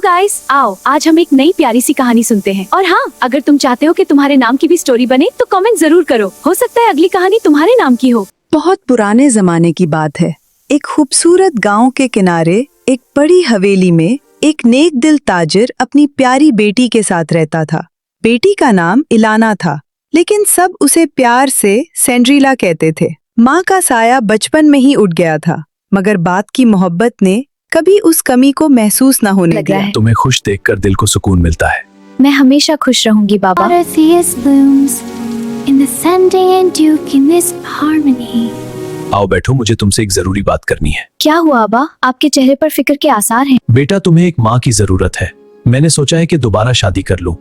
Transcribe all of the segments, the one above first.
Guys, आओ आज हम एक नई प्यारी सी कहानी सुनते हैं। और हाँ, अगर तुम चाहते हो कि तुम्हारे नाम की भी स्टोरी बने तो कमेंट जरूर करो। हो सकता है अगली कहानी तुम्हारे नाम की हो। बहुत पुराने जमाने की बात है। एक खूबसूरत गांव के किनारे एक बड़ी हवेली में एक नेक दिल ताजिर अपनी प्यारी बेटी के साथ रहता था। बेटी का नाम इलाना था, लेकिन सब उसे प्यार से सेंड्रीला कहते थे। माँ का साया बचपन में ही उठ गया था, मगर बाप की मोहब्बत ने कभी उस कमी को महसूस न होने दिया। तुम्हें खुश देखकर दिल को सुकून मिलता है। मैं हमेशा खुश रहूंगी बाबा। आओ बैठो, मुझे तुमसे एक जरूरी बात करनी है। क्या हुआ अब्बा? आपके चेहरे पर फिक्र के आसार हैं। बेटा, तुम्हें एक माँ की जरूरत है। मैंने सोचा है कि दोबारा शादी कर लूं।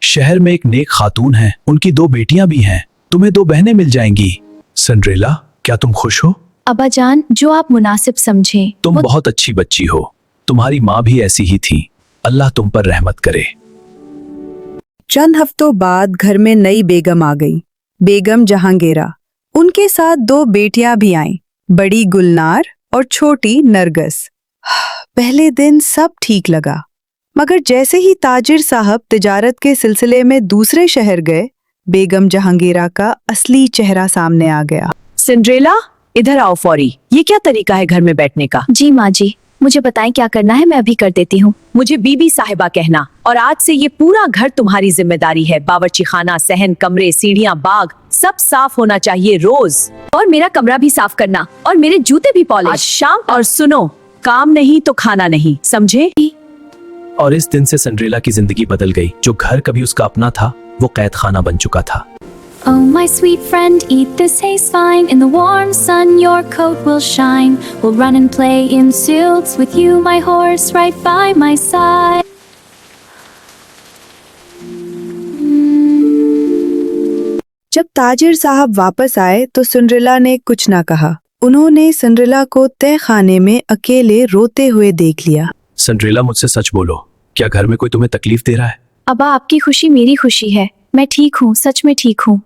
शहर में एक नेक खातून है, उनकी 2 बेटियां भी हैं। तुम्हें 2 बहनें मिल जाएंगी। सिंड्रेला, क्या तुम खुश हो? अब्बा जान, जो आप मुनासिब समझे। तुम बहुत अच्छी बच्ची हो। तुम्हारी माँ भी ऐसी ही थी। अल्लाह तुम पर रहमत करे। चंद हफ्तों बाद घर में नई बेगम आ गई, बेगम जहांगीरा। उनके साथ 2 बेटियां भी आईं, बड़ी गुलनार और छोटी नरगस। पहले दिन सब ठीक लगा, मगर जैसे ही ताजिर साहब तिजारत के सिलसिले में दूसरे शहर गए, बेगम जहांगीरा का असली चेहरा सामने आ गया। सिंड्रेला, इधर आओ फौरी। ये क्या तरीका है घर में बैठने का? जी माँ जी, मुझे बताएं क्या करना है, मैं अभी कर देती हूँ। मुझे बीबी साहिबा कहना, और आज से ये पूरा घर तुम्हारी जिम्मेदारी है। बावर्ची खाना, सहन, कमरे, सीढ़ियाँ, बाग सब साफ होना चाहिए रोज। और मेरा कमरा भी साफ करना, और मेरे जूते भी पॉलिश। आज शाम। और सुनो, काम नहीं तो खाना नहीं, समझे? और इस दिन से सिंड्रेला की जिंदगी बदल गई। जो घर कभी उसका अपना था, वो कैद खाना बन चुका था। Oh my sweet friend, eat this haze fine. In the warm sun your coat will shine. We'll run and play in suits with you, my horse, right by my side. जब ताजिर साहब वापस आए तो सिंड्रेला ने कुछ ना कहा। उन्होंने सिंड्रेला को तय खाने में अकेले रोते हुए देख लिया। सिंड्रेला, मुझसे सच बोलो, क्या घर में कोई तुम्हें तकलीफ दे रहा है? अब्बा, आपकी खुशी मेरी खुशी है। मैं ठीक हूँ, सच में ठीक हूँ।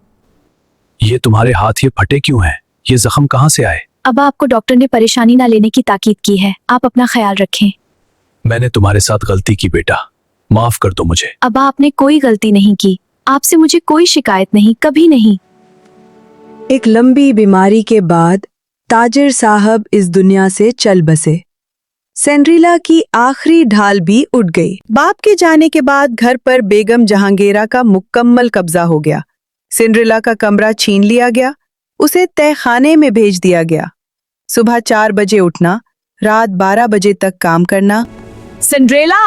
ये तुम्हारे हाथ ये फटे क्यों हैं? ये जख्म कहाँ से आए? अब्बा, आपको डॉक्टर ने परेशानी ना लेने की ताकीद की है। आप अपना ख्याल रखें। मैंने तुम्हारे साथ गलती की बेटा, माफ कर दो मुझे। अब्बा, आपने कोई गलती नहीं की। आपसे मुझे कोई शिकायत नहीं, कभी नहीं। एक लंबी बीमारी के बाद ताजिर साहब इस दुनिया से चल बसे। सिंड्रेला की आखिरी ढाल भी उठ गई। बाप के जाने के बाद घर पर बेगम जहांगीरा का मुकम्मल कब्जा हो गया। सिंड्रेला का कमरा छीन लिया गया, उसे तय खाने में भेज दिया गया। सुबह 4 बजे उठना, रात 12 बजे तक काम करना। सिंड्रेला,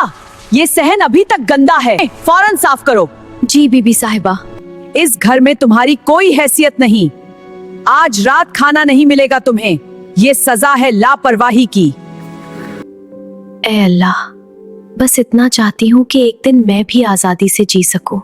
ये सहन अभी तक गंदा है, फौरन साफ करो। जी बीबी साहिबा। इस घर में तुम्हारी कोई हैसियत नहीं। आज रात खाना नहीं मिलेगा तुम्हें। ये सजा है लापरवाही की। ए अल्लाह, बस इतना चाहती हूँ कि एक दिन मैं भी आजादी से जी सकूं।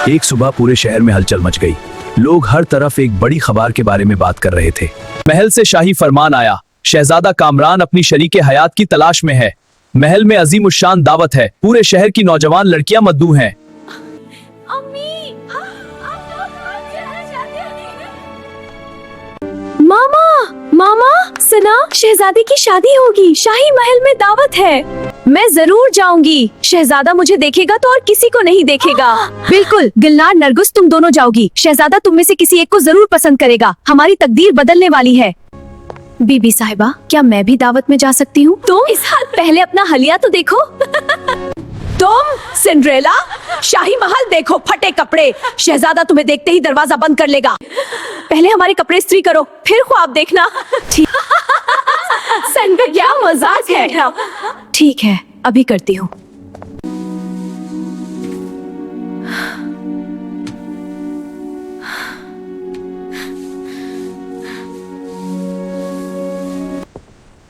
एक सुबह पूरे शहर में हलचल मच गई। लोग हर तरफ एक बड़ी खबर के बारे में बात कर रहे थे। महल से शाही फरमान आया, शहजादा कामरान अपनी शरीके हयात की तलाश में है। महल में अजीम उशान दावत है। पूरे शहर की नौजवान लड़कियां मद्दू हैं। मामा, मामा सुना, शहजादी की शादी होगी, शाही महल में दावत है। मैं जरूर जाऊंगी। शहजादा मुझे देखेगा तो और किसी को नहीं देखेगा। बिल्कुल, गुलनार, नरगिस, तुम दोनों जाओगी। शहजादा तुम में से किसी एक को जरूर पसंद करेगा। हमारी तकदीर बदलने वाली है। बीबी साहिबा, क्या मैं भी दावत में जा सकती हूँ? तुम इस हाल पहले अपना हलिया तो देखो। तुम सिंड्रेला, शाही महल देखो, फटे कपड़े। शहजादा तुम्हें देखते ही दरवाजा बंद कर लेगा। पहले हमारे कपड़े इस्त्री करो, फिर ख्वाब देखना। ठीक क्या मजाक है। ठीक है, अभी करती हूँ।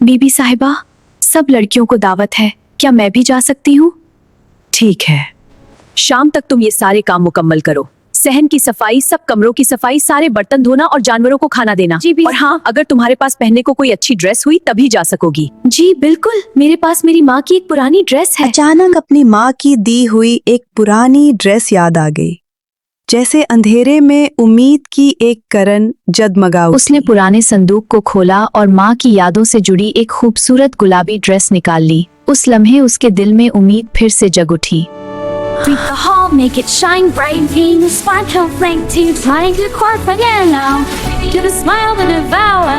बीबी साहिबा, सब लड़कियों को दावत है, क्या मैं भी जा सकती हूँ? ठीक है, शाम तक तुम ये सारे काम मुकम्मल करो। सहन की सफाई, सब कमरों की सफाई, सारे बर्तन धोना और जानवरों को खाना देना। जी और हाँ, अगर तुम्हारे पास पहनने को कोई अच्छी ड्रेस हुई तभी जा सकोगी। जी बिल्कुल, मेरे पास मेरी माँ की एक पुरानी ड्रेस है। अचानक अपनी माँ की दी हुई एक पुरानी ड्रेस याद आ गई। जैसे अंधेरे में उम्मीद की एक किरण जगमगा उठी। उसने पुराने संदूक को खोला और माँ की यादों से जुड़ी एक खूबसूरत गुलाबी ड्रेस निकाल ली। उस लम्हे उसके दिल में उम्मीद फिर से जग उठी। Sweep the hall, make it shine bright. Pink sparkle flame to flying across the yellow. To the smile that devour.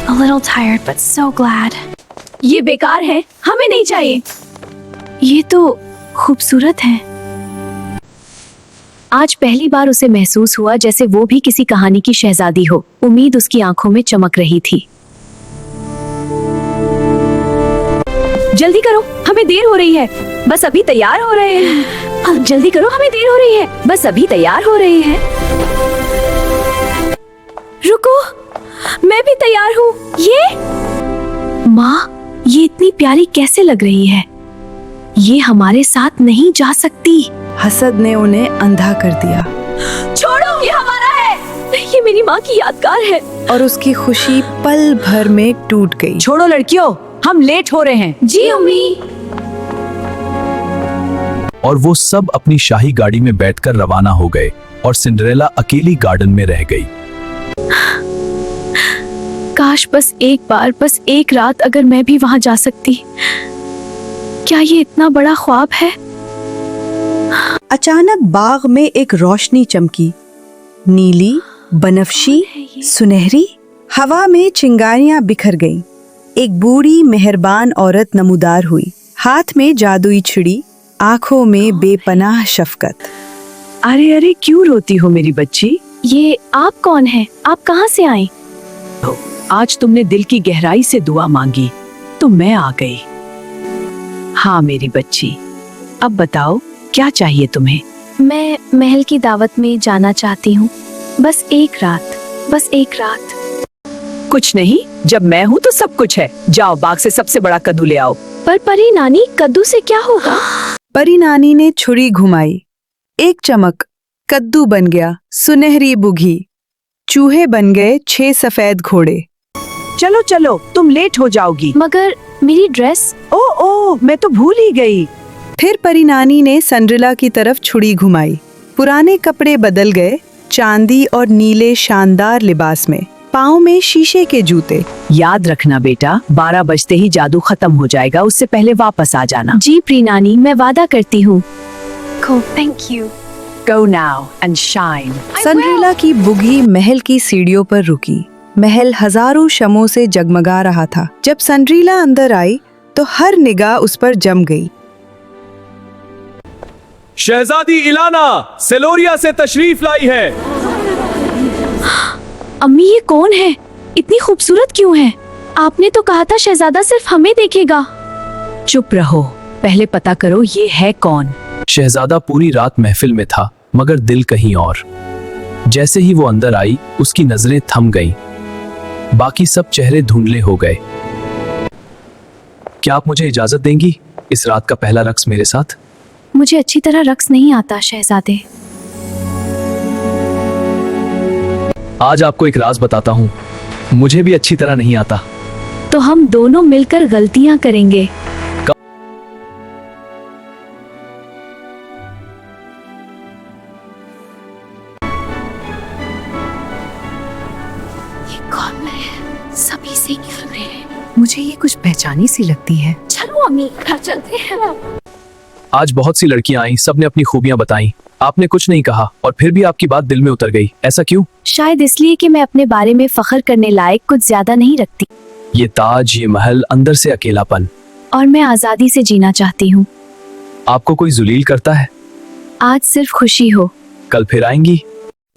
A little tired, but so glad. ये बेकार है, हमें नहीं चाहिए। ये तो खूबसूरत है। आज पहली बार उसे महसूस हुआ जैसे वो भी किसी कहानी की शहजादी हो। उम्मीद उसकी आंखों में चमक रही थी। जल्दी करो, हमें देर हो रही है। बस अभी तैयार हो रहे हैं। जल्दी करो, हमें देर हो रही है। बस अभी तैयार हो रहे हैं। रुको, मैं भी तैयार हूँ। ये माँ, ये इतनी प्यारी कैसे लग रही है? ये हमारे साथ नहीं जा सकती। हसद ने उन्हें अंधा कर दिया छोड़ो, ये हमारा है। ये मेरी माँ की यादगार है। और उसकी खुशी पल भर में टूट गई। छोड़ो लड़कियों, हम लेट हो रहे हैं। जी अम्मी। और वो सब अपनी शाही गाड़ी में बैठकर रवाना हो गए और सिंड्रेला अकेली गार्डन में रह गई। काश बस एक बार, बस एक रात अगर मैं भी वहां जा सकती। क्या ये इतना बड़ा ख्वाब है? अचानक बाग में एक रोशनी चमकी, नीली, बनफशी, सुनहरी। हवा में चिंगारियां बिखर गईं। एक बूढ़ी मेहरबान औरत नमूदार हुई, हाथ में जादुई छुरी, आंखों में बेपनाह शफकत। अरे अरे, क्यों रोती हो मेरी बच्ची? ये आप कौन हैं? आप कहाँ से आए? आज तुमने दिल की गहराई से दुआ मांगी तो मैं आ गई। हाँ मेरी बच्ची, अब बताओ क्या चाहिए तुम्हें? मैं महल की दावत में जाना चाहती हूँ। बस एक रात, बस एक रात। कुछ नहीं, जब मैं हूँ तो सब कुछ है। जाओ बाग से सबसे बड़ा कद्दू ले आओ। पर परी नानी, कद्दू से क्या होगा? परी नानी ने छुरी घुमाई, एक चमक, कद्दू बन गया सुनहरी बुघी। चूहे बन गए 6 सफेद घोड़े। चलो चलो, तुम लेट हो जाओगी। मगर मेरी ड्रेस? ओ, मैं तो भूल ही गई। फिर परी नानी ने सिंड्रेला की तरफ छुरी घुमाई। पुराने कपड़े बदल गए, चांदी और नीले शानदार लिबास में, पाँव में शीशे के जूते। याद रखना बेटा, 12 बजते ही जादू खत्म हो जाएगा, उससे पहले वापस आ जाना। जी प्री नानी, मैं वादा करती हूँ। Thank you. Go now and shine. Cinderella की बुगी महल की सीढ़ियों पर रुकी। महल हजारों शमों से जगमगा रहा था। जब सिंड्रेला अंदर आई तो हर निगाह उस पर जम गई। शहजादी इलाना सेलोरिया से तशरीफ लाई है। अम्मी, ये कौन है? इतनी खूबसूरत क्यों है? आपने तो कहा था शहजादा सिर्फ हमें देखेगा। चुप रहो, पहले पता करो ये है कौन। शहजादा पूरी रात महफिल में था, मगर दिल कहीं और। जैसे ही वो अंदर आई, उसकी नजरें थम गईं। बाकी सब चेहरे धुंधले हो गए। क्या आप मुझे इजाजत देंगी इस रात का पहला रक्स मेरे साथ? मुझे अच्छी तरह रक्स नहीं आता शहजादे। आज आपको एक राज बताता हूँ, मुझे भी अच्छी तरह नहीं आता। तो हम दोनों मिलकर गलतियां करेंगे। सभी से निकल रहे हैं। मुझे ये कुछ पहचानी सी लगती है। चलो अम्मी, घर चलते हैं। आज बहुत सी लड़कियां आई, सबने अपनी खूबियां बताई। आपने कुछ नहीं कहा और फिर भी आपकी बात दिल में उतर गई। ऐसा क्यों? शायद इसलिए कि मैं अपने बारे में फख्र करने लायक कुछ ज्यादा नहीं रखती। ये ताज, ये महल, अंदर से अकेलापन। और मैं आजादी से जीना चाहती हूँ। आपको कोई जुलील करता है? आज सिर्फ खुशी हो। कल फिर आएंगी?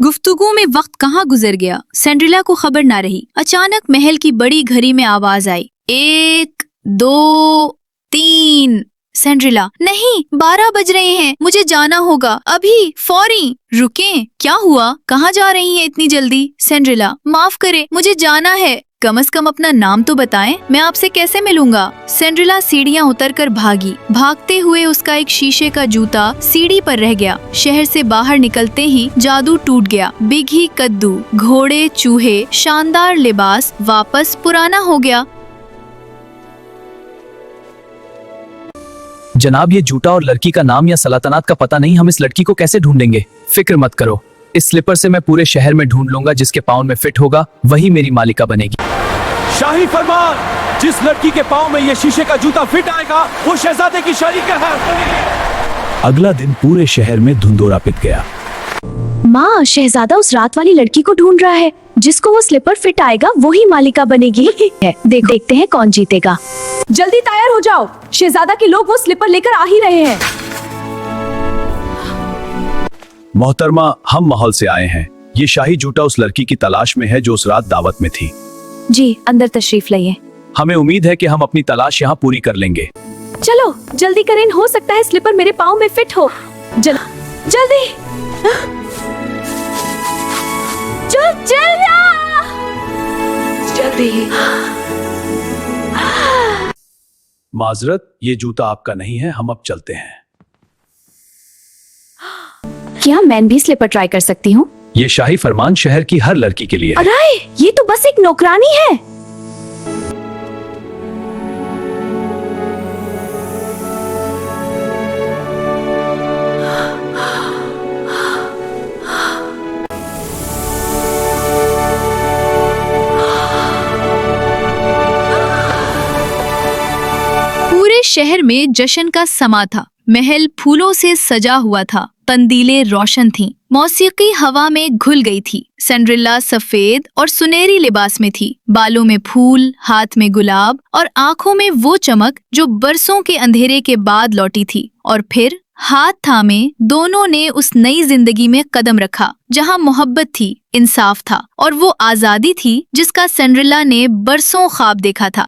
गुफ्तगू में वक्त कहाँ गुजर गया, सिंड्रेला को खबर ना रही। अचानक महल की बड़ी घड़ी में आवाज आई, 1 2 3। सिंड्रेला, नहीं, 12 बज रहे हैं, मुझे जाना होगा अभी, फौरी। रुकें, क्या हुआ? कहाँ जा रही हैं इतनी जल्दी? सिंड्रेला, माफ करें, मुझे जाना है। कम से कम अपना नाम तो बताएं, मैं आपसे कैसे मिलूंगा? सिंड्रेला सीढ़ियां उतरकर भागी। भागते हुए उसका एक शीशे का जूता सीढ़ी पर रह गया। शहर से बाहर निकलते ही जादू टूट गया। बिघी कद्दू, घोड़े, चूहे, शानदार लिबास वापस पुराना हो गया। जनाब, ये जूता और लड़की का नाम या सल्तनत का पता नहीं, हम इस लड़की को कैसे ढूंढेंगे? फिक्र मत करो, इस स्लीपर से मैं पूरे शहर में ढूंढ लूंगा, जिसके पाँव में फिट होगा वही मेरी मालिका बनेगी। शाही फरमान, जिस लड़की के पाँव में ये शीशे का जूता फिट आएगा वो शहजादे की शरीक है। अगला दिन पूरे शहर में धुंधोरा पिट गया। माँ, शहजादा उस रात वाली लड़की को ढूंढ रहा है, जिसको वो स्लीपर फिट आएगा वही मालिका बनेगी। देखते हैं कौन जीतेगा। जल्दी तैयार हो जाओ, शहजादा के लोग वो स्लीपर लेकर आ ही रहे हैं। मोहतरमा, हम महल से आए हैं। ये शाही जूता उस लड़की की तलाश में है जो उस रात दावत में थी। जी, अंदर तशरीफ लाइए। हमें उम्मीद है कि हम अपनी तलाश यहाँ पूरी कर लेंगे। चलो जल्दी करें, हो सकता है स्लीपर मेरे पाँव में फिट हो। जल्दी चल जा। जल्दी। माजरत, ये जूता आपका नहीं है, हम अब चलते हैं। क्या मैं भी स्लीपर ट्राई कर सकती हूँ? ये शाही फरमान शहर की हर लड़की के लिए है। अरे ये तो बस एक नौकरानी है। पूरे शहर में जश्न का समा था। महल फूलों से सजा हुआ था, कंदीलें रोशन थीं, मौसीकी हवा में घुल गई थी। सिंड्रेला सफेद और सुनहरी लिबास में थी, बालों में फूल, हाथ में गुलाब और आंखों में वो चमक जो बरसों के अंधेरे के बाद लौटी थी। और फिर हाथ थामे दोनों ने उस नई जिंदगी में कदम रखा, जहां मोहब्बत थी, इंसाफ था और वो आजादी थी जिसका सिंड्रेला ने बरसों ख्वाब देखा था।